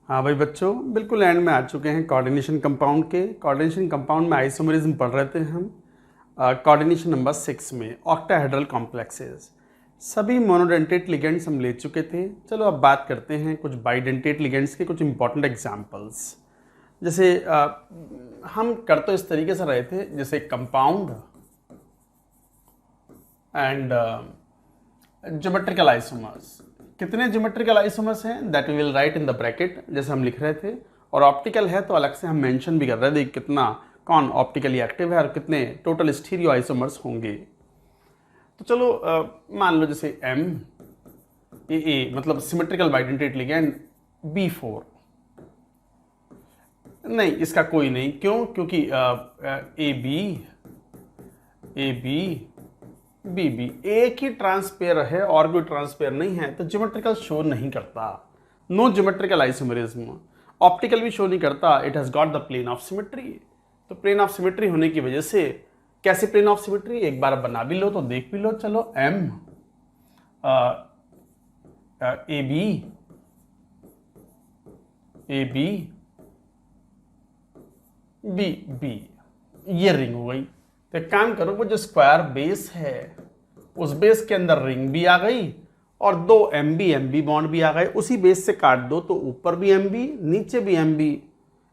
हाँ भाई बच्चों, बिल्कुल एंड में आ चुके हैं कोऑर्डिनेशन कंपाउंड के। कोऑर्डिनेशन कंपाउंड में आइसोमरिज्म पढ़ रहे थे हम। कोऑर्डिनेशन नंबर 6 में ऑक्टाहेड्रल कॉम्प्लेक्सेस। सभी मोनोडेंटेट लिगेंड्स हम ले चुके थे। चलो अब बात करते हैं कुछ बाइडेंटेट लिगेंड्स के कुछ इंपॉर्टेंट एग्जांपल्स। जैसे हम कर तो इस तरीके से रहे थे, जैसे कंपाउंड एंड ज्योमेट्रिकल आइसोमर्स। कितने ज्योमेट्रिकल आइसोमर्स हैं that we will write in the bracket, जैसे हम लिख रहे थे। और ऑप्टिकल है तो अलग से हम मेंशन भी कर रहे थे कितना कौन ऑप्टिकली एक्टिव है और कितने टोटल स्टीरियो आइसोमर्स होंगे। तो चलो मान लो जैसे एम ए मतलब सिमेट्रिकल बाइडेंटेट लिगेंड B4। नहीं, इसका कोई नहीं। क्यों? क्योंकि ए बी एक ही ट्रांसपेयर है और कोई ट्रांसपेयर नहीं है, तो ज्योमेट्रिकल शो नहीं करता। No geometrical isomerism. ऑप्टिकल भी शो नहीं करता। It has got the plane of symmetry. तो प्लेन ऑफ सिमेट्री होने की वजह से, कैसे प्लेन ऑफ सिमेट्री, एक बार बना भी लो तो देख भी लो। चलो एम ए बी बी ये रिंग हो गई। तो एक काम करो, वो जो स्क्वायर बेस है उस बेस के अंदर रिंग भी आ गई और दो एम बी बॉन्ड भी आ गए। उसी बेस से काट दो तो ऊपर भी एम बी नीचे भी एम बी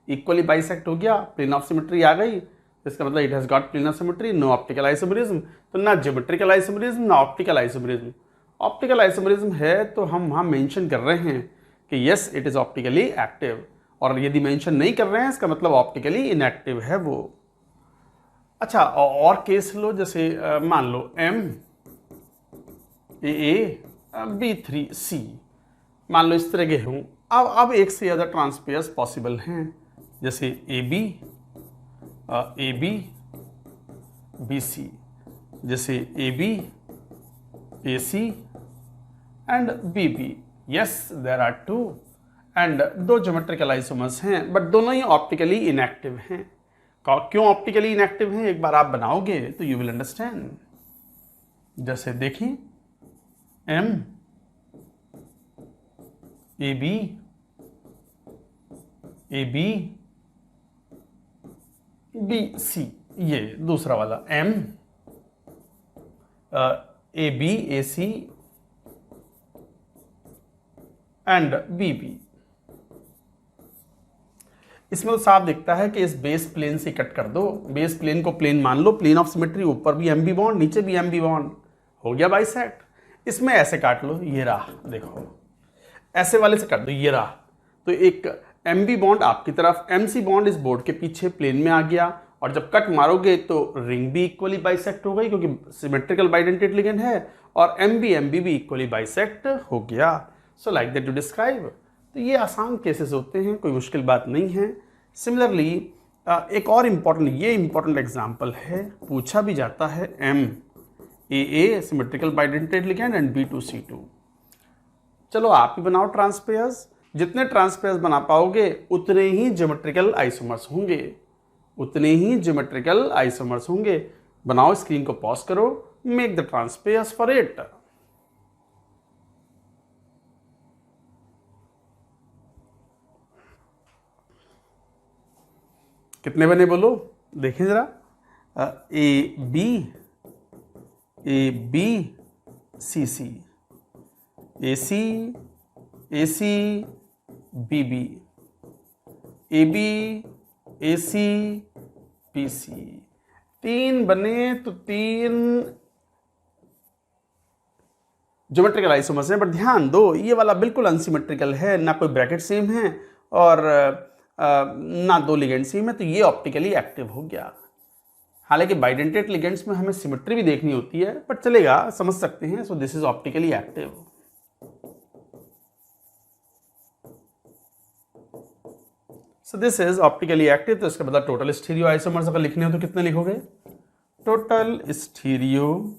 इक्वली बाइसेक्ट हो गया, प्लेन ऑफ सिमेट्री आ गई। इसका मतलब it has got plane of symmetry, no optical isomerism. तो ना ज्योमेट्रिकल आइसोमरिज्म ना ऑप्टिकल आइसोमरिज्म। ऑप्टिकल आइसोमरिज्म है तो हम वहाँ मेंशन कर रहे हैं कि yes it is optically active, और यदि मेंशन नहीं कर रहे हैं इसका मतलब ऑप्टिकली इनएक्टिव है वो। अच्छा, और केस लो, जैसे मान लो एम ए B3C, मान लो इस तरह के हूँ। अब एक से ज़्यादा ट्रांसपेयर्स पॉसिबल हैं, जैसे ए बी BC, जैसे AC and BB। Yes there are two and दो ज्योमेट्रिकल आइसोमर्स हैं, बट दोनों ही ऑप्टिकली इनएक्टिव हैं। क्यों ऑप्टिकली इनएक्टिव हैं एक बार आप बनाओगे तो यू विल अंडरस्टैंड। जैसे देखिए एम ए बी सी, ये दूसरा वाला एम AC एंड BB। इसमें तो साफ दिखता है कि इस बेस प्लेन से कट कर दो। बेस प्लेन को प्लेन मान लो, प्लेन ऑफ सिमेट्री, ऊपर भी एम बी बॉन्ड नीचे भी एम बी बॉन्ड, हो गया बाइसेक्ट। इसमें ऐसे काट लो, ये रहा, देखो ऐसे वाले से काट दो, ये रहा। तो एक एम बी बॉन्ड आपकी तरफ, एम सी बॉन्ड इस बोर्ड के पीछे प्लेन में आ गया, और जब कट मारोगे तो रिंग भी इक्वली बाइसेक्ट हो गई क्योंकि सिमेट्रिकल बाइडेंटेट लिगेंड है, और एम बी भी इक्वली बाइसेक्ट हो गया। So like that to describe. तो ये आसान केसेस होते हैं, कोई मुश्किल बात नहीं है। सिमिलरली एक और इम्पॉर्टेंट एग्जाम्पल है, पूछा भी जाता है, M A symmetrical bidentate ligand and B2C2। चलो आप ही बनाओ ट्रांसपेयर्स। जितने ट्रांसपेयर्स बना पाओगे उतने ही ज्योमेट्रिकल आइसोमर्स होंगे। बनाओ, स्क्रीन को पॉज करो, make the trans pairs for it. कितने बने बोलो, देखें जरा। A B CC, AC BB, AB AC BC। 3 बने तो 3 ज्योमेट्रिकल आइसोमर्स हैं, बट ध्यान दो ये वाला बिल्कुल अनसिमेट्रिकल है, ना कोई ब्रैकेट सेम है और ना दो लिगेंड सेम है, तो ये ऑप्टिकली एक्टिव हो गया। हालांकि बाइडेंटेट लिगेंड्स में हमें सिमेट्री भी देखनी होती है, बट चलेगा, समझ सकते हैं। So this is optically active. So this is optically active. तो इसका मतलब टोटल स्टीरियो आइसोमर्स अगर लिखने हो तो कितने लिखोगे? Total stereo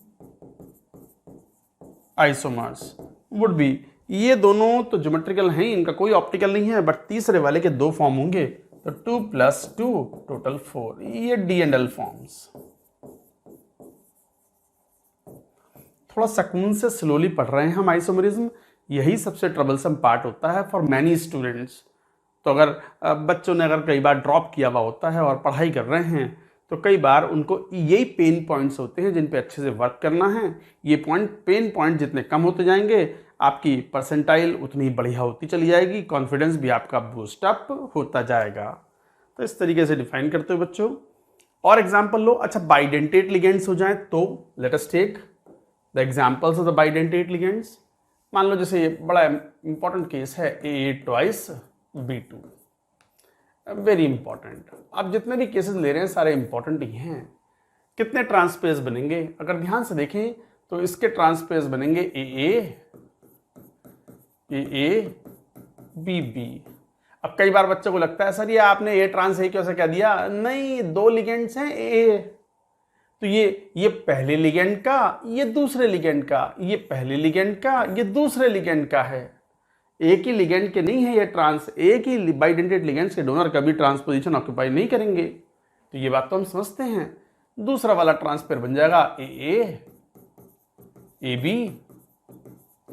isomers would be, ये दोनों तो ज्योमेट्रिकल हैं, इनका कोई ऑप्टिकल नहीं है, बट तीसरे वाले के 2 फॉर्म होंगे, तो 2 + 2 टोटल 4, ये D एंड L फॉर्म्स। थोड़ा सकून से स्लोली पढ़ रहे हैं हम आइसोमरिज्म, यही सबसे ट्रबलसम पार्ट होता है फॉर मैनी स्टूडेंट्स। तो अगर बच्चों ने अगर कई बार ड्रॉप किया हुआ होता है और पढ़ाई कर रहे हैं तो कई बार उनको यही पेन पॉइंट्स होते हैं जिन पे अच्छे से वर्क करना है। ये पेन पॉइंट जितने कम होते जाएंगे आपकी परसेंटाइल उतनी बढ़िया होती चली जाएगी, कॉन्फिडेंस भी आपका बूस्ट अप होता जाएगा। तो इस तरीके से डिफाइन करते हो बच्चों। और एग्जाम्पल लो। अच्छा, बाइडेंटेट लिगेंड्स हो जाए तो let us take the examples of the bidentate ligands. मान लो जैसे ये बड़ा इंपॉर्टेंट केस है AA twice B2, very important. आप जितने भी केसेस ले रहे हैं सारे इंपॉर्टेंट ही हैं। कितने ट्रांसपेस बनेंगे अगर ध्यान से देखें तो इसके ट्रांसपेस बनेंगे AA BB। अब कई बार बच्चों को लगता है सर ये आपने A ट्रांस A कैसे कह दिया, नहीं, दो लिगेंड्स हैं AA, तो ये पहले लिगेंड का, ये दूसरे लिगेंड का, ये पहले लिगेंड का, ये दूसरे लिगेंड का है। एक ही लिगेंड के नहीं है ये ट्रांस, एक ही बाइडेंटेट लिगेंड्स के डोनर कभी ट्रांस पोजीशन ऑक्यूपाई नहीं करेंगे। तो ये बात तो हम समझते हैं। दूसरा वाला ट्रांसपेयर बन जाएगा AA AB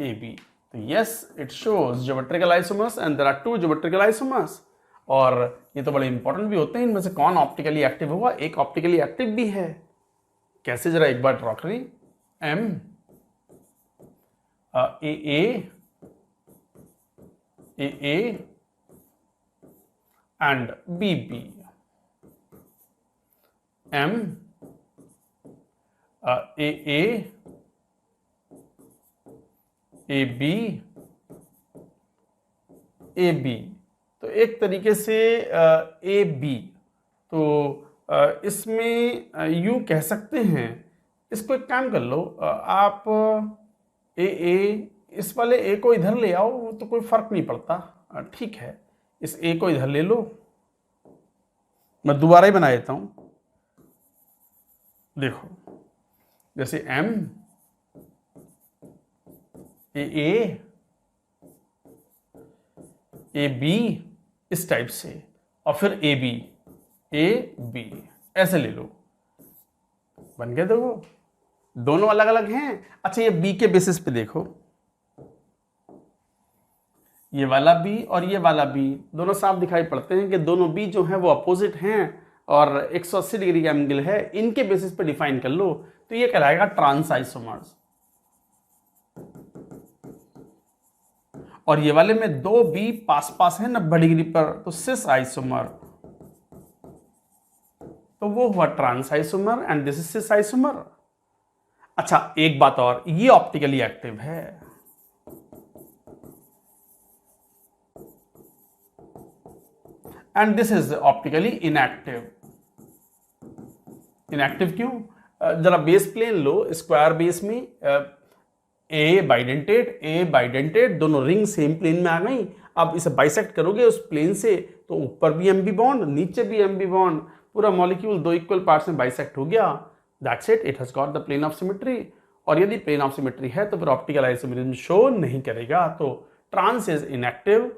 AB। तो yes, it shows geometrical isomers and there are 2 geometrical isomers. और ये तो बड़े इंपॉर्टेंट भी होते हैं। इनमें से कौन ऑप्टिकली एक्टिव होगा? एक ऑप्टिकली एक्टिव भी है। कैसे, जरा एक बार ड्रॉ करें। M AA and BB, M AA AB AB। तो एक तरीके से AB, तो इसमें यूं कह सकते हैं, इसको एक काम कर लो आप, AA, इस वाले A को इधर ले आओ तो कोई फर्क नहीं पड़ता, ठीक है। इस A को इधर ले लो, मैं दोबारा ही बना देता हूं। देखो, जैसे M AA AB इस टाइप से, और फिर AB AB ऐसे ले लो, बन गया। देखो दोनों अलग अलग हैं। अच्छा, ये B के बेसिस पे देखो, ये वाला B और ये वाला B दोनों साफ दिखाई पड़ते हैं कि दोनों B जो हैं वो अपोजिट हैं और 180 डिग्री का एंगल है। इनके बेसिस पे डिफाइन कर लो तो ये कहलाएगा ट्रांस आइसोमर्स। और ये वाले में दो B पास पास है 90 डिग्री पर, तो सिस आइसोमर, तो वो हुआ trans isomer and this is cis isomer. अच्छा, एक बात और, ये ऑप्टिकली एक्टिव है। And this is optically inactive. Inactive क्यों? जरा बेस प्लेन लो, स्क्वायर बेस में ए बाइडेंटेट दोनों रिंग सेम प्लेन में आ गई। अब इसे बाइसेक्ट करोगे उस प्लेन से तो ऊपर भी एमबी बॉन्ड, नीचे भी एमबी बॉन्ड, पूरा मॉलिक्यूल दो इक्वल पार्ट्स में बाइसेक्ट हो गया। That's it, it has got the plane of symmetry. और यदि प्लेन ऑफ सिमेट्री है तो फिर ऑप्टिकल आइसोमेरिज्म शो नहीं करेगा। तो ट्रांस इज इनएक्टिव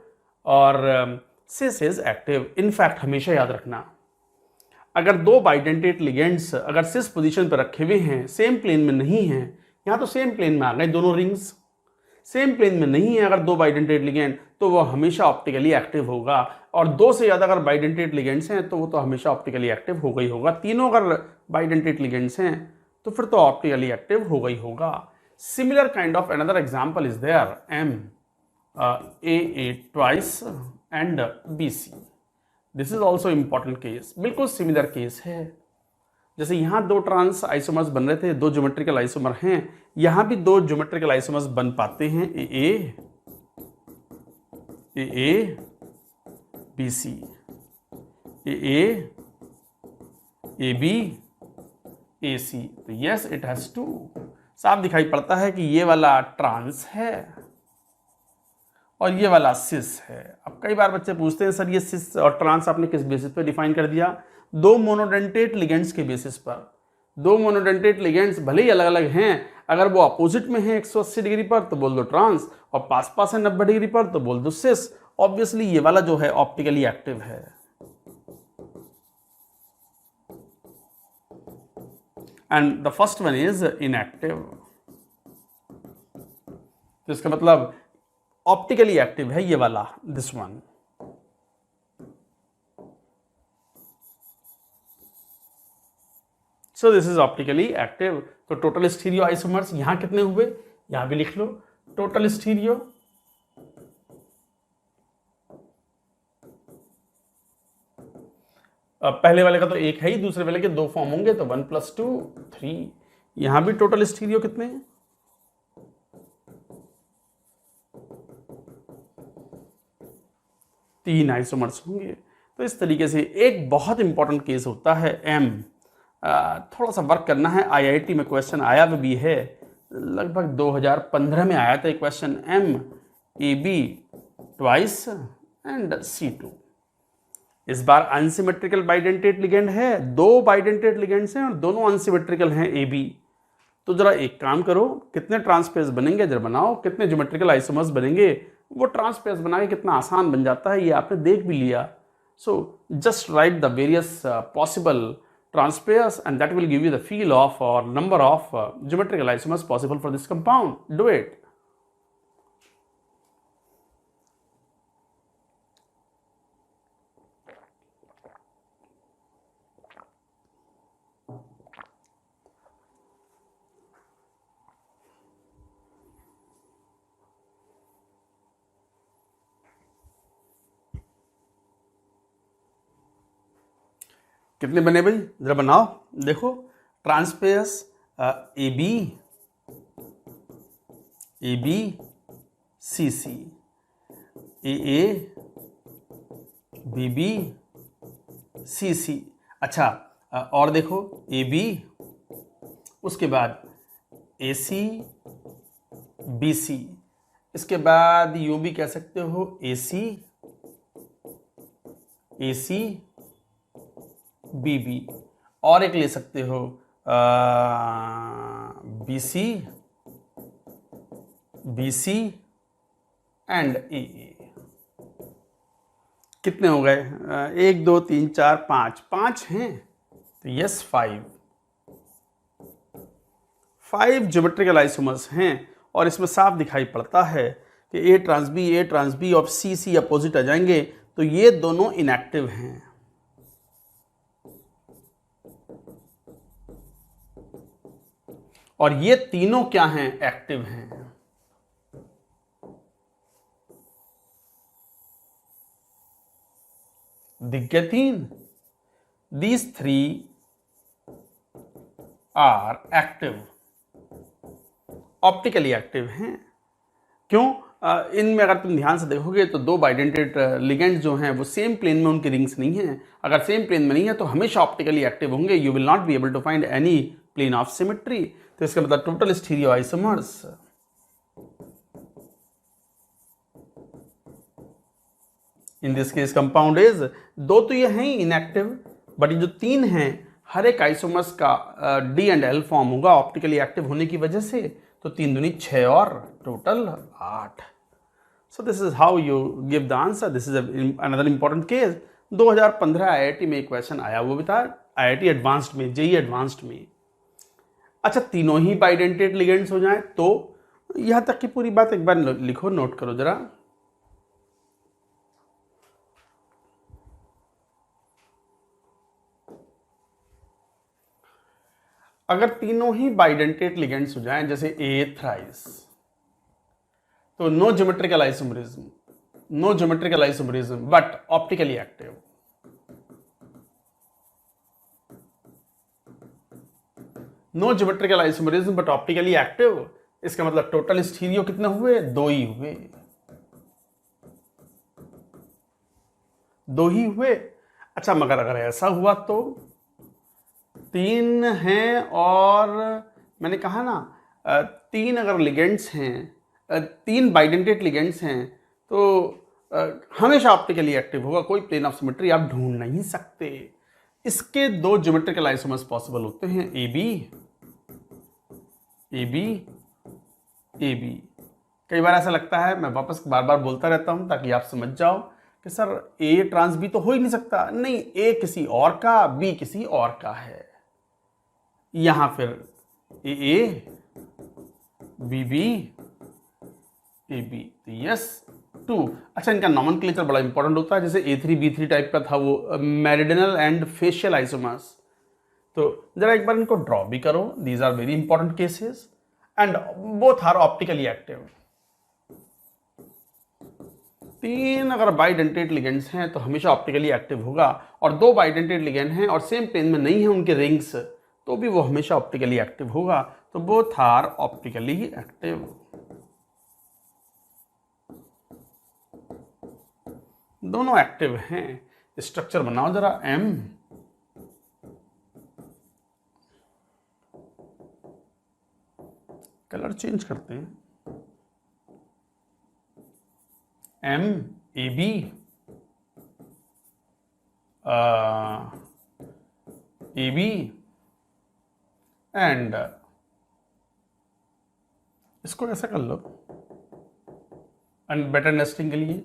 और सिस इज एक्टिव। इनफैक्ट हमेशा याद रखना, अगर दो बाइडेंटेट लिगेंड्स अगर सिस पोजीशन पर रखे हुए हैं, सेम प्लेन में नहीं हैं, यहाँ तो सेम प्लेन में आ गए दोनों रिंग्स, सेम प्लेन में नहीं है अगर दो बाइडेंटेट लिगेंड, तो वो हमेशा ऑप्टिकली एक्टिव होगा। और दो से ज़्यादा अगर बाइडेंटेट लिगेंड्स हैं तो वो तो हमेशा ऑप्टिकली एक्टिव होगा ही होगा। तीनों अगर बाइडेंटेट लिगेंड्स हैं तो फिर तो ऑप्टिकली एक्टिव होगा ही होगा। Similar kind of another example is there, M AA twice and BC। This is also important case, बिल्कुल सिमिलर केस है। जैसे यहाँ दो ट्रांस आइसोमर्स बन रहे थे, दो ज्योमेट्रिकल आइसोमर हैं, यहाँ भी दो ज्योमेट्रिकल आइसोमर्स बन पाते हैं, AA BC, AA AB AC। तो यस, इट हैज टू। साफ दिखाई पड़ता है कि ये वाला ट्रांस है और ये वाला सिस है। अब कई बार बच्चे पूछते हैं सर ये सिस और ट्रांस आपने किस बेसिस पे डिफाइन कर दिया? दो मोनोडेंटेट लिगेंड्स के बेसिस पर। दो मोनोडेंटेट लिगेंड्स भले ही अलग अलग हैं, अगर वो अपोजिट में है 180 डिग्री पर तो बोल दो ट्रांस, और पास पास है 90 डिग्री पर तो बोल दो सिस। ऑब्वियसली ये वाला जो है ऑप्टिकली एक्टिव है। And the first one is inactive. तो इसका मतलब ऑप्टिकली एक्टिव है ये वाला, this one. So this is optically active. तो टोटल स्टीरियो आइसोमर्स यहाँ कितने हुए, यहाँ भी लिख लो टोटल स्टीरियो पहले वाले का तो एक है ही, दूसरे वाले के दो फॉर्म होंगे तो 1 + 2 3। यहां भी टोटल स्टीरियो कितने हैं, तीन आइसोमर्स होंगे। तो इस तरीके से एक बहुत इंपॉर्टेंट केस होता है एम, थोड़ा सा वर्क करना है। आईआईटी में क्वेश्चन आया भी है, लगभग 2015 में आया था एक question, M A B twice and C2। इस बार अनसिमेट्रिकल बाइडेंटेट लिगेंड है, दो बाइडेंटेट लिगेंड्स हैं और दोनों अनसिमेट्रिकल हैं ए बी। तो जरा एक काम करो, कितने ट्रांसपेस बनेंगे जरा बनाओ, कितने ज्योमेट्रिकल आइसोमर्स बनेंगे, वो ट्रांसपेस बना के कितना आसान बन जाता है ये आपने देख भी लिया। So just right the various possible transpairs and that will give you the feel of or number of geometrical isomers possible for this compound. Do it. कितने बने भाई, जरा बनाओ। देखो ट्रांसपेयर्स A B C C, A B C सी। अच्छा और देखो A B, उसके बाद ए सी बी सी, इसके बाद यू भी कह सकते हो ए सी बी बी, और एक ले सकते हो बी सी एंड ए। कितने हो गए, 1 2 3 4 5, 5 हैं तो यस 5 ज्योमेट्रिकल आइसोमर्स हैं। और इसमें साफ दिखाई पड़ता है कि ए ट्रांस बी और सी सी अपोजिट आ जाएंगे, तो ये दोनों इनएक्टिव हैं। और ये तीनों क्या हैं, एक्टिव हैं। दिख गए तीन, these 3 are active, optically active हैं। क्यों, इनमें अगर तुम ध्यान से देखोगे तो दो बाइडेंटेट लिगेंड्स जो हैं वो सेम प्लेन में उनकी रिंग्स नहीं हैं। अगर सेम प्लेन में नहीं है तो हमेशा ऑप्टिकली एक्टिव होंगे। You will not be able to find any plane of symmetry. तो इसका मतलब total stereo isomers in this case compound is, दो तो ये हैं इनएक्टिव, बट ये जो तीन हैं हर एक आइसोमर्स का डी एंड एल फॉर्म होगा ऑप्टिकली एक्टिव होने की वजह से। तो 3 दूनी 6 और total 8। So this is how you give the answer. This is another important case. 2015 IIT में एक क्वेश्चन आया, वो भी था आईआईटी एडवांस्ड में, जेई एडवांस्ड में। अच्छा, तीनों ही बाइडेंटेट लिगेंड्स हो जाएं तो यहां तक की पूरी बात एक बार लिखो, नोट करो जरा। अगर तीनों ही बाइडेंटेट लिगेंड्स हो जाएं, जैसे ए थ्राइस, तो no geometrical isomerism but optically active. No geometrical isomerism but optically active, इसका मतलब टोटल स्टीरियो कितने हुए, 2 ही हुए, 2 ही हुए। अच्छा, मगर अगर ऐसा हुआ तो 3 हैं, और मैंने कहा ना 3 अगर लिगेंड्स हैं, 3 बाइडेंटेट लिगेंड्स हैं तो हमेशा ऑप्टिकली एक्टिव होगा। कोई प्लेन ऑफ सिमेट्री आप ढूंढ नहीं सकते। इसके 2 ज्योमेट्रिकल आइसोमर्स पॉसिबल होते हैं, ए बी। कई बार ऐसा लगता है, मैं वापस बार बार बोलता रहता हूं ताकि आप समझ जाओ कि सर ए ट्रांस बी तो हो ही नहीं सकता। नहीं, ए किसी और का, बी किसी और का है। यहां फिर ए बी ए बी, तो यस 2। अच्छा, इनका नॉमेनक्लेचर बड़ा इंपॉर्टेंट होता है। जैसे A3 B3 टाइप का था वो मेरिडियनल एंड फेशियल आइसोमर्स, तो जरा एक बार इनको ड्रॉ भी करो, these are very important cases and both are optically active. 3 अगर बाइडेंटेट लिगेंड्स हैं तो हमेशा ऑप्टिकली एक्टिव होगा, और 2 बाइडेंटेट लिगेंड हैं और सेम प्लेन में नहीं है उनके रिंग्स, तो भी वो हमेशा ऑप्टिकली एक्टिव होगा। तो बोथ आर ऑप्टिकली एक्टिव। दोनों एक्टिव हैं। स्ट्रक्चर बनाओ जरा M, कलर चेंज करते हैं, M AB AB एंड इसको ऐसा कर लो एंड बेटर नेस्टिंग के लिए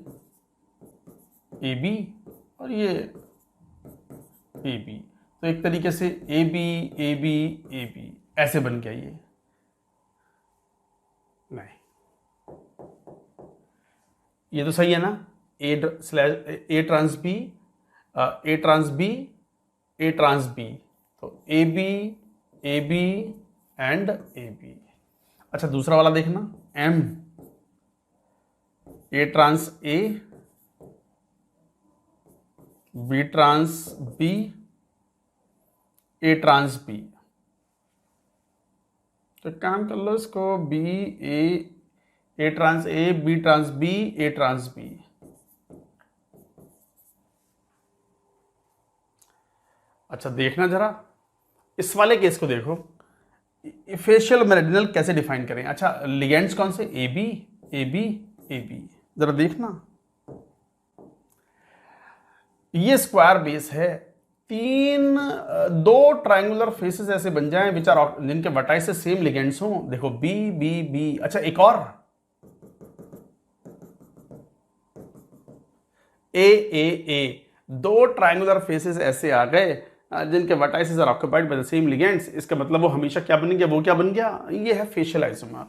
AB और ये AB, तो एक तरीके से AB AB AB ऐसे बन गया ये। नहीं, ये तो सही है ना, A trans B A trans B A trans B, तो AB AB एंड AB। अच्छा दूसरा वाला देखना, M A trans A B trans B A trans B। तो काम कर लो इसको, A trans A B trans B A trans B। अच्छा देखना जरा इस वाले केस को देखो, फेशियल मेरिडियनल कैसे डिफाइन करें। अच्छा लिगेंड्स कौन से, AB AB AB, जरा देखना ये स्क्वायर बेस है, 2 ट्रायंगुलर फेसेस ऐसे बन जाएं विच आर जिनके वर्टाइसेस सेम लिगेंड्स हों। देखो B B B। अच्छा एक और A A A, 2 triangular faces ऐसे आ गए जिनके vertices are occupied by the same ligands. इसका मतलब वो हमेशा क्या बन गया, वो क्या बन गया, ये है फेशियल आइसोमर।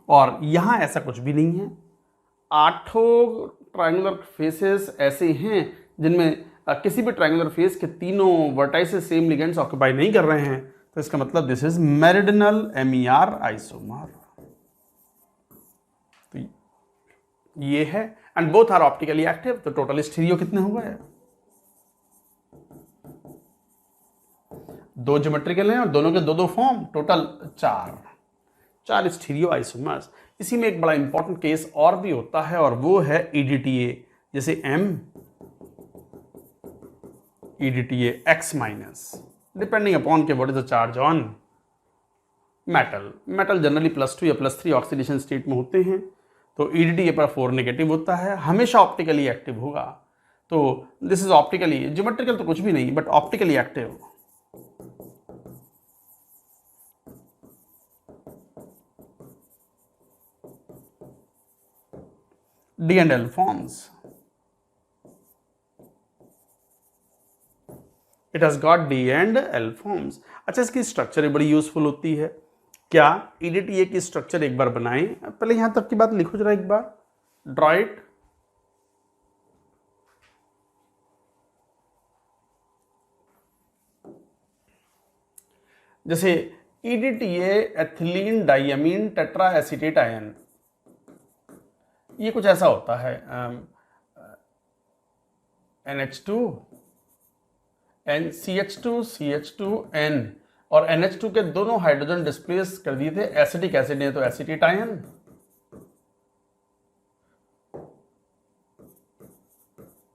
और यहां ऐसा कुछ भी नहीं है, 8 ट्रायंगुलर फेसेस ऐसे हैं जिनमें किसी भी ट्रायंगुलर फेस के 3 वर्टाइसेस सेम लिगेंड्स ऑक्यूपाई नहीं कर रहे हैं, तो इसका मतलब this is meridional MER isomer. तो ये है and both are optically active. तो टोटल स्टीरियो कितने हो गए, 2 ज्योमेट्रिकल हैं और दोनों के 2 फॉर्म, टोटल 4 स्टीरियो आइसोमर्स। इसी में एक बड़ा इंपॉर्टेंट केस और भी होता है और वो है EDTA, जैसे M EDTA X minus, depending upon के what is the charge on metal. Metal generally +2 या +3 ऑक्सीडेशन स्टेट में होते हैं, तो EDTA पर 4 नेगेटिव होता है, हमेशा ऑप्टिकली एक्टिव होगा। तो दिस इज ऑप्टिकली, ज्योमेट्रिकल तो कुछ भी नहीं but optically active. D and L forms. It has got D and L forms. अच्छा इसकी स्ट्रक्चर बड़ी यूजफुल होती है। क्या EDTA की स्ट्रक्चर एक बार बनाएं, पहले यहां तक की बात लिखो जरा एक बार, ड्रॉ इट। जैसे EDTA ethylene diamine tetra acetate ion, ये कुछ ऐसा होता है, NH2 CH2 CH2 N, और NH2 के दोनों हाइड्रोजन डिस्प्लेस कर दिए थे एसिटिक एसिड ने, तो acetate ion.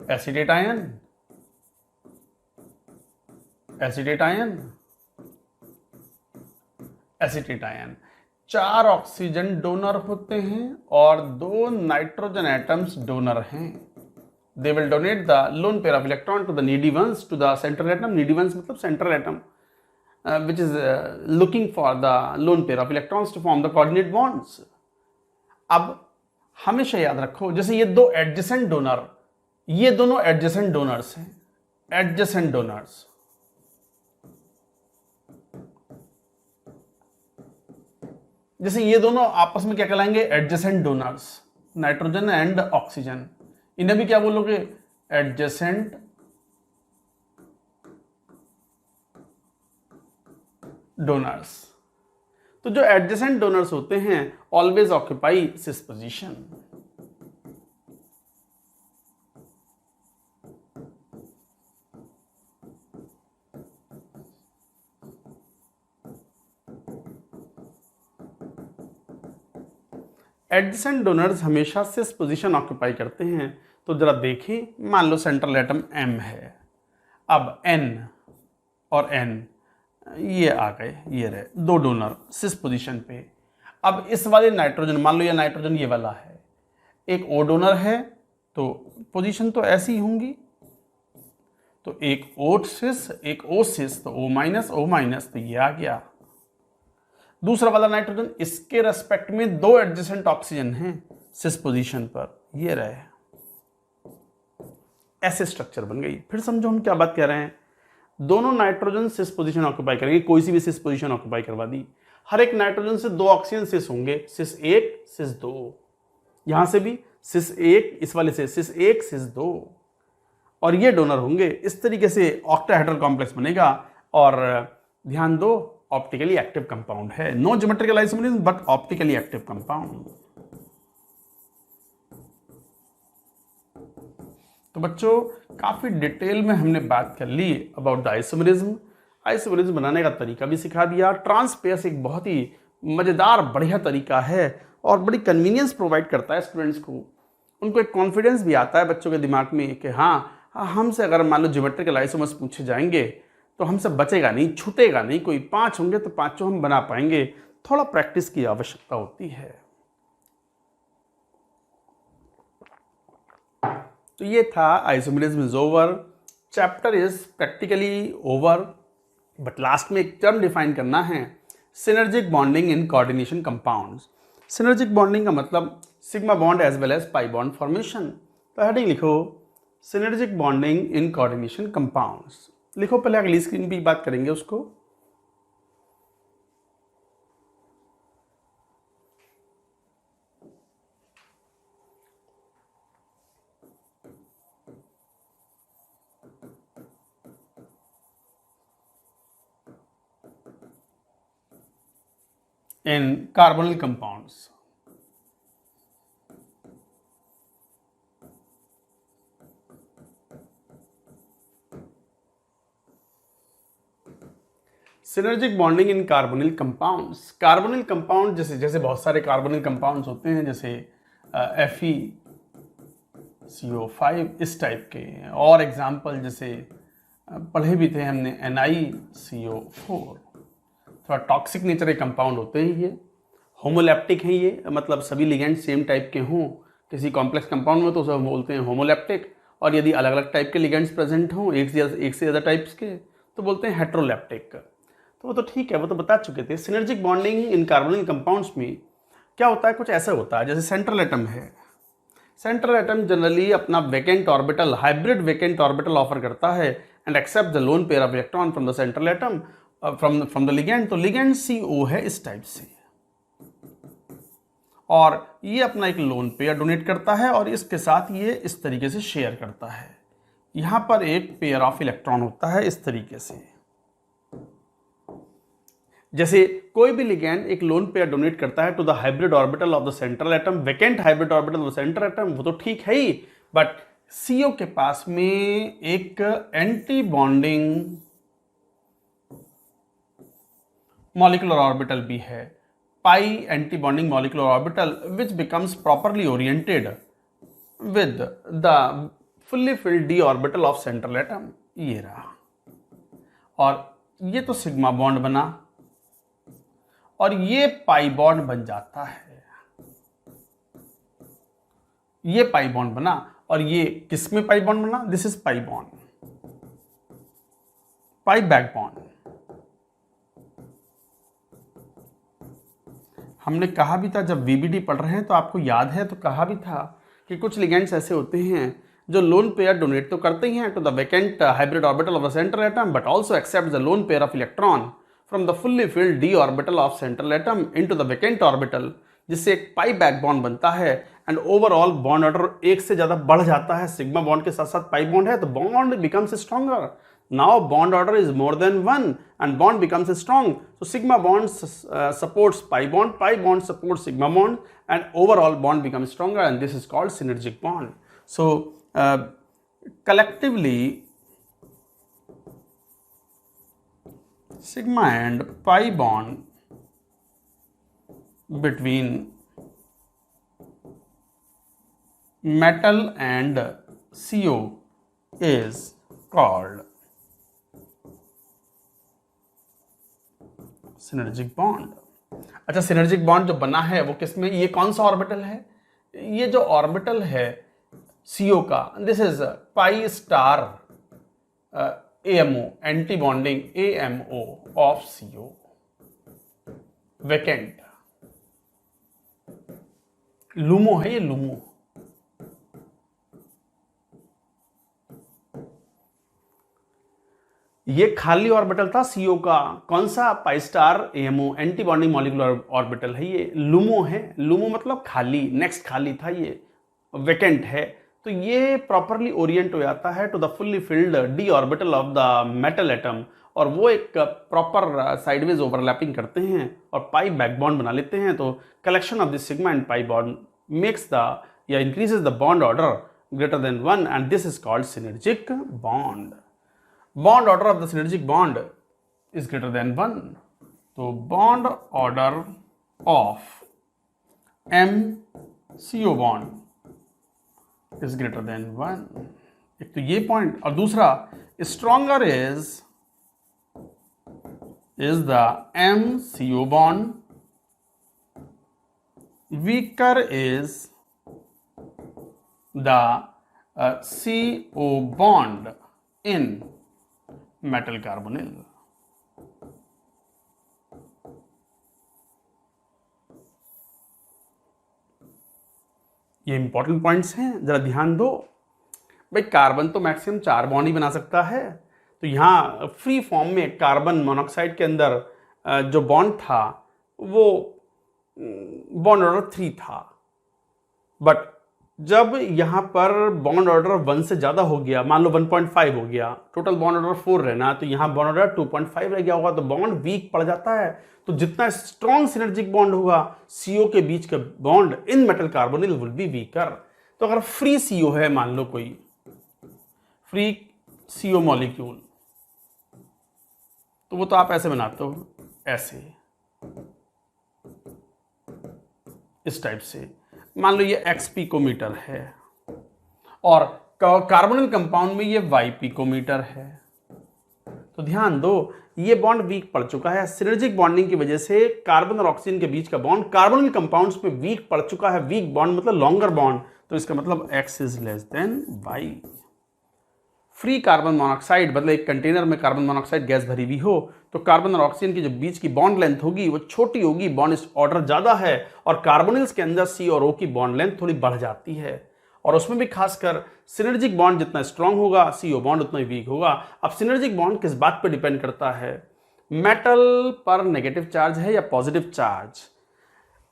Acetate ion acetate ion acetate ion. 4 oxygen donor होते हैं और 2 नाइट्रोजन एटम्स डोनर हैं। They will donate the lone pair of electron to the needy ones to the central atom. Needy ones मतलब central atom which is looking for the lone pair of electrons to form the coordinate bonds. अब हमेशा याद रखो, जैसे ये 2 adjacent donor, ये दोनों adjacent donors हैं, एडजेसेंट डोनर्स। जैसे ये दोनों आपस में क्या कहलाएंगे, adjacent donors, nitrogen and oxygen. इन्हें भी क्या बोलोगे, एडजेसेंट डोनर्स। तो जो एडजेसेंट डोनर्स होते हैं ऑलवेज ऑक्यूपाई सिस पोजीशन। एडजेसेंट डोनर्स हमेशा सिस पोजीशन ऑक्यूपाई करते हैं। तो जरा देखें, मान लो सेंट्रल एटम M है, अब N और N ये आ गए, ये रहे दो डोनर सिस पोजीशन पे। अब इस वाले नाइट्रोजन, मान लो ये नाइट्रोजन ये वाला है, एक O डोनर है तो पोजीशन तो ऐसी ही होंगी, तो एक O सिस एक O सिस, तो O माइनस तो ये आ गया। दूसरा वाला नाइट्रोजन, इसके रेस्पेक्ट में दो एडजेसेंट ऑक्सीजन हैं सिस पोजीशन पर, ये रहे, ऐसे स्ट्रक्चर बन गई। फिर समझो हम क्या बात कह रहे हैं, दोनों नाइट्रोजन सिस पोजीशन ऑक्यूपाई करेंगे, कोई सी भी सिस पोजीशन ऑक्यूपाई करवा दी, हर एक नाइट्रोजन से दो ऑक्सीजन सिस होंगे, सिस 1 सिस 2, यहां से भी सिस 1, इस वाले से सिस 1 सिस 2, और ये डोनर होंगे। इस तरीके से ऑक्टाहेड्रल कॉम्प्लेक्स बनेगा। और ध्यान दो, ऑप्टिकली एक्टिव कंपाउंड है, no geometrical isomerism but optically active compound. तो बच्चों काफी डिटेल में हमने बात कर ली अबाउट द आइसोमरिज्म। आइसोमरिज्म बनाने का तरीका भी सिखा दिया। ट्रांसपेस एक बहुत ही मजेदार बढ़िया तरीका है और बड़ी कन्वीनियंस प्रोवाइड करता है स्टूडेंट्स को। उनको एक कॉन्फिडेंस भी आता है बच्चों के दिमाग में कि हाँ, हमसे अगर मान लो ज्योमेट्रिकल आइसोमर्स पूछे जाएंगे तो हमसे बचेगा नहीं, छूटेगा नहीं, कोई 5 होंगे तो 5 हम बना पाएंगे। थोड़ा प्रैक्टिस की आवश्यकता होती है। तो ये था isomerism is over, chapter is practically over, but last में एक टर्म डिफाइन करना है, synergic bonding in coordination compounds. Synergic bonding का मतलब sigma bond as well as pi bond formation. तो हेडिंग लिखो, synergic bonding in coordination compounds. लिखो, पहले अगली स्क्रीन पे बात करेंगे उसको। in carbonyl compounds. Synergic bonding in carbonyl compounds. Carbonyl compound जैसे जैसे बहुत सारे कार्बोनिल कंपाउंड्स होते हैं, जैसे FeCO5 इस टाइप के, और एग्जाम्पल जैसे पढ़े भी थे हमने NiCO4। थोड़ा टॉक्सिक नेचर के कंपाउंड होते हैं ये, होमोलैप्टिक हैं ये, मतलब सभी लिगेंड सेम टाइप के हों किसी कॉम्प्लेक्स कंपाउंड में तो सब बोलते हैं होमोलैप्टिक, और यदि अलग अलग टाइप के लिगेंड्स प्रेजेंट हों एक से ज़्यादा टाइप्स के तो बोलते हैं हेट्रोलैप्टिक। तो वो तो ठीक है, वो तो बता चुके थे। Synergic bonding in carbonyl compounds में क्या होता है, कुछ ऐसा होता है जैसे सेंट्रल एटम है। सेंट्रल एटम जनरली अपना vacant orbital, hybrid vacant orbital offer करता है and accept the lone pair of electron from the central atom from the ligand. तो लिगेंड CO है इस टाइप से, और ये अपना एक लोन पेयर डोनेट करता है और इसके साथ ये इस तरीके से शेयर करता है। यहां पर एक पेयर ऑफ इलेक्ट्रॉन होता है इस तरीके से। जैसे कोई भी लिगेंड एक लोन पेयर डोनेट करता है to the hybrid orbital of the central atom, vacant hybrid orbital of the central atom, वो तो ठीक है ही, बट CO के पास में एक एंटी बॉन्डिंग मॉलिक्यूलर ऑर्बिटल भी है, pi anti bonding molecular orbital, which becomes properly oriented with the fully filled d orbital of central atom. ये रहा, और ये तो सिग्मा बॉन्ड बना और ये पाई बॉन्ड बन जाता है। ये पाई बॉन्ड बना और ये किस में पाई बॉन्ड बना, this is pi bond, pi back bond. हमने कहा भी था जब VBD पढ़ रहे हैं तो आपको याद है, तो कहा भी था कि कुछ लिगेंड्स ऐसे होते हैं जो लोन पेयर डोनेट तो करते ही हैं to the vacant hybrid orbital of the central atom, but also accept the lone pair of electron from the fully filled d orbital of central atom into the vacant orbital, जिससे एक पाई back bond बनता है and overall bond order एक से ज्यादा बढ़ जाता है। सिग्मा बॉन्ड के साथ साथ पाई बॉन्ड है तो bond becomes stronger, Now bond order is more than one and bond becomes strong. So sigma bond supports pi bond supports sigma bond, and overall bond becomes stronger, and this is called synergic bond. So collectively sigma and pi bond between metal and CO is called synergic bond. अच्छा, synergic bond जो बना है वो किसमें, ये कौन सा orbital है, ये जो ऑर्बिटल है CO का, this is pi star AMO, anti bonding AMO of CO, vacant LUMO है ये, लूमो. ये खाली ऑर्बिटल था CO का, कौन सा, pi star AMO, anti bonding molecular orbital है ये, लूमो है. लूमो मतलब खाली, नेक्स्ट खाली था, ये वैकेंट है. तो ये प्रॉपरली ओरिएंट हो जाता है to the fully filled d orbital of the metal atom, और वो एक प्रॉपर साइडवेज ओवरलैपिंग करते हैं और पाई बैक बॉन्ड बना लेते हैं. तो collection of this sigma and pi bond makes the या increases the bond order greater than 1, and this is called synergic bond. Bond order of the synergic bond is greater than 1. तो bond order of MCO bond is greater than 1. एक तो ये point, और दूसरा stronger is the MCO bond, weaker is the CO bond in metal carbonyl. ये important points हैं, जरा ध्यान दो. भाई कार्बन तो मैक्सिमम 4 बॉन्ड ही बना सकता है, तो यहां फ्री फॉर्म में कार्बन मोनोऑक्साइड के अंदर जो बॉन्ड था वो बॉन्ड ऑर्डर 3 था. बट जब यहां पर बॉन्ड ऑर्डर 1 से ज्यादा हो गया, मान लो 1.5 हो गया, टोटल बॉन्ड ऑर्डर 4 रहना, तो यहां बॉन्ड ऑर्डर 2.5 रह गया होगा, तो बॉन्ड वीक पड़ जाता है. तो जितना स्ट्रॉन्ग सिनर्जिक बॉन्ड होगा CO के बीच का bond in metal carbonyl will be weaker. तो अगर फ्री CO है, मान लो कोई फ्री CO मॉलिक्यूल, तो वो तो आप ऐसे बनाते हो, ऐसे इस टाइप से. मान लो ये x पिकोमीटर है और कार्बोनिल कंपाउंड में ये y पिकोमीटर है. तो ध्यान दो, ये बॉन्ड वीक पड़ चुका है. सिनर्जिक बॉन्डिंग की वजह से कार्बन और ऑक्सीजन के बीच का बॉन्ड कार्बोनिल कंपाउंड्स में वीक पड़ चुका है. वीक बॉन्ड मतलब लॉन्गर बॉन्ड, तो इसका मतलब x is less than y. Free carbon monoxide, मतलब एक कंटेनर में कार्बन मोनोऑक्साइड गैस भरी हुई हो, तो कार्बन और ऑक्सीजन की जो बीच की बॉन्ड लेंथ होगी वो छोटी होगी, बॉन्ड ऑर्डर ज्यादा है, और कार्बोनिल्स के अंदर C और O की बॉन्ड लेंथ थोड़ी बढ़ जाती है. और उसमें भी खासकर सिनर्जिक बॉन्ड जितना स्ट्रांग होगा, CO बॉन्ड उतना ही वीक होगा. अब सिनर्जिक बॉन्ड किस बात पर डिपेंड करता है, मेटल पर नेगेटिव चार्ज है या पॉजिटिव चार्ज.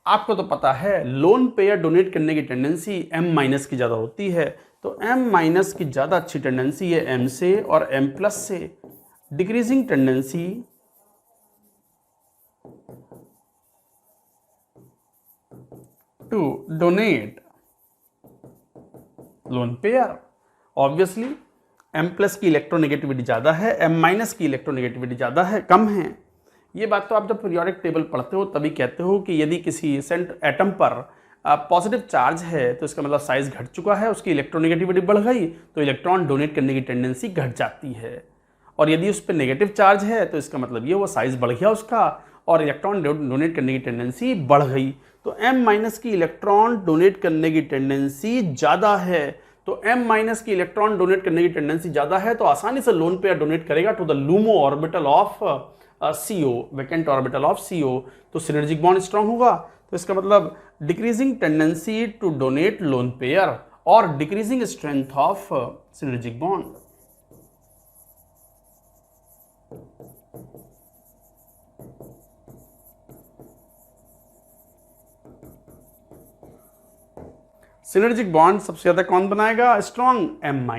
आपको तो पता है लोन पेयर डोनेट करने की टेंडेंसी M- की ज्यादा होती है, तो M- की ज्यादा अच्छी टेंडेंसी है M से, और M+ से decreasing tendency to donate lone pair. Obviously M+ की इलेक्ट्रोनेगेटिविटी ज्यादा है, M- की इलेक्ट्रोनेगेटिविटी ज्यादा है, कम है. ये बात तो आप जब पीरियोडिक टेबल पढ़ते हो तभी कहते हो कि यदि किसी सेंट एटम पर पॉजिटिव चार्ज है तो इसका मतलब साइज घट चुका है, उसकी इलेक्ट्रोनेगेटिविटी बढ़ गई, तो इलेक्ट्रॉन डोनेट करने की टेंडेंसी घट जाती है. और यदि उस पर नेगेटिव चार्ज है तो इसका मतलब ये वो साइज बढ़ गया उसका, और इलेक्ट्रॉन डोनेट करने की टेंडेंसी बढ़ गई. तो M- की इलेक्ट्रॉन डोनेट करने की टेंडेंसी ज़्यादा है. तो M- की इलेक्ट्रॉन डोनेट करने की टेंडेंसी ज़्यादा है, तो आसानी से लोन पेयर डोनेट करेगा to the LUMO orbital of CO, vacant orbital of CO. तो सिनर्जिक बॉन्ड स्ट्रांग होगा, तो इसका मतलब decreasing tendency to donate lone pair और decreasing strength of synergic bond. Synergic bond सबसे ज्यादा कौन बनाएगा, strong M-.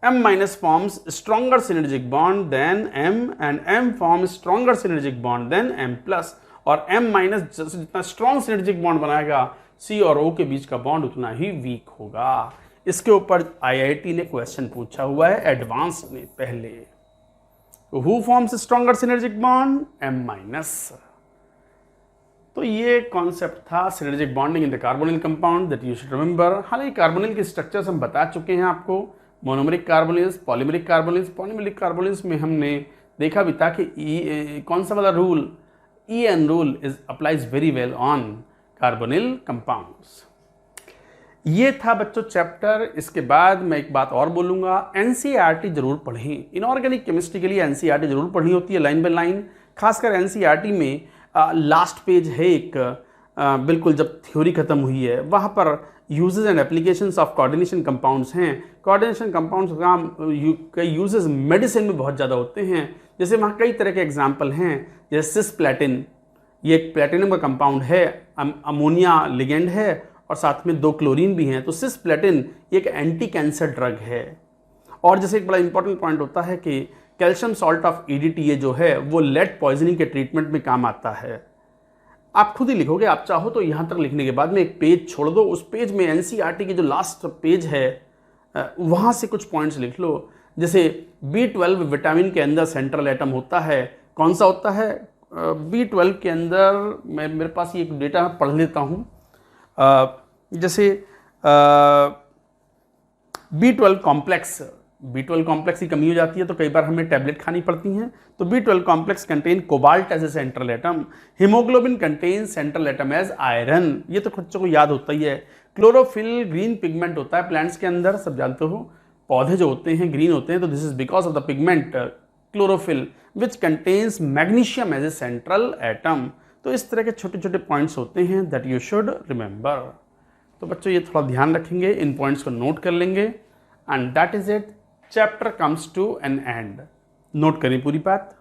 M minus forms stronger synergic bond than M and M forms stronger synergic bond than M plus, और M minus जितना strong synergic bond बनाएगा C और O के बीच का बॉन्ड उतना ही वीक होगा। इसके ऊपर IIT ने क्वेश्चन पूछा हुआ है एडवांस में पहले। Who forms stronger synergic bond? M minus। तो ये कॉन्सेप्ट था synergic bonding in the carbonyl compound that you should remember. हालांकि कार्बोनिल के स्ट्रक्चर्स हम बता चुके हैं आपको, monomeric carbonyls, polymeric carbonyls. Polymeric carbonyls में हमने देखा भी था कि कौन सा वाला rule, EN rule is applies very well on carbonyl compounds. ये था बच्चों चैप्टर। इसके बाद मैं एक बात और बोलूँगा, NCERT जरूर पढ़ें। इनऑर्गेनिक केमिस्ट्री के लिए NCERT जरूर पढ़नी होती है लाइन बाय लाइन। खासकर NCERT में लास्ट पेज है एक, बिल्कुल जब थ्योरी खत्म हुई है वहाँ पर uses and applications of coordination compounds हैं। कोऑर्डिनेशन कंपाउंड्स का यूजेस मेडिसिन में बहुत ज़्यादा होते हैं। जैसे वहाँ कई तरह के एग्जाम्पल हैं, जैसे सिस्प्लैटिन, ये एक प्लेटिनम का कंपाउंड है, अमोनिया लिगेंड है और साथ में 2 क्लोरीन भी हैं। तो सिस्प्लैटिन एक एंटी कैंसर ड्रग है। और जैसे एक बड़ा इंपॉर्टेंट पॉइंट होता है कि कैल्शियम सॉल्ट ऑफ EDTA जो है वो लेड पॉइजनिंग के ट्रीटमेंट में काम आता है। आप खुद ही लिखोगे, आप चाहो तो यहाँ तक लिखने के बाद में एक पेज छोड़ दो, उस पेज में NCERT की जो लास्ट पेज है वहाँ से कुछ पॉइंट्स लिख लो। जैसे B12 विटामिन के अंदर सेंट्रल एटम होता है, कौन सा होता है? B12 के अंदर मेरे पास ये एक डेटा पढ़ लेता हूँ। जैसे B12 कॉम्प्लेक्स की कमी हो जाती है तो कई बार हमें टैबलेट खानी पड़ती हैं। तो B12 complex contain cobalt as a central atom, haemoglobin contain central atom as iron, ये तो बच्चों को याद होता ही है। क्लोरोफिल ग्रीन पिगमेंट होता है प्लांट्स के अंदर, सब जानते हो, पौधे जो होते हैं ग्रीन होते हैं, तो this is because of the pigment chlorophyll which contains magnesium as a central atom. तो इस तरह के छोटे छोटे पॉइंट्स होते हैं दैट यू शुड रिमेंबर। तो बच्चों ये थोड़ा ध्यान रखेंगे, इन पॉइंट्स को नोट कर लेंगे and that is it. Chapter comes to an end. Note करें पूरी बात।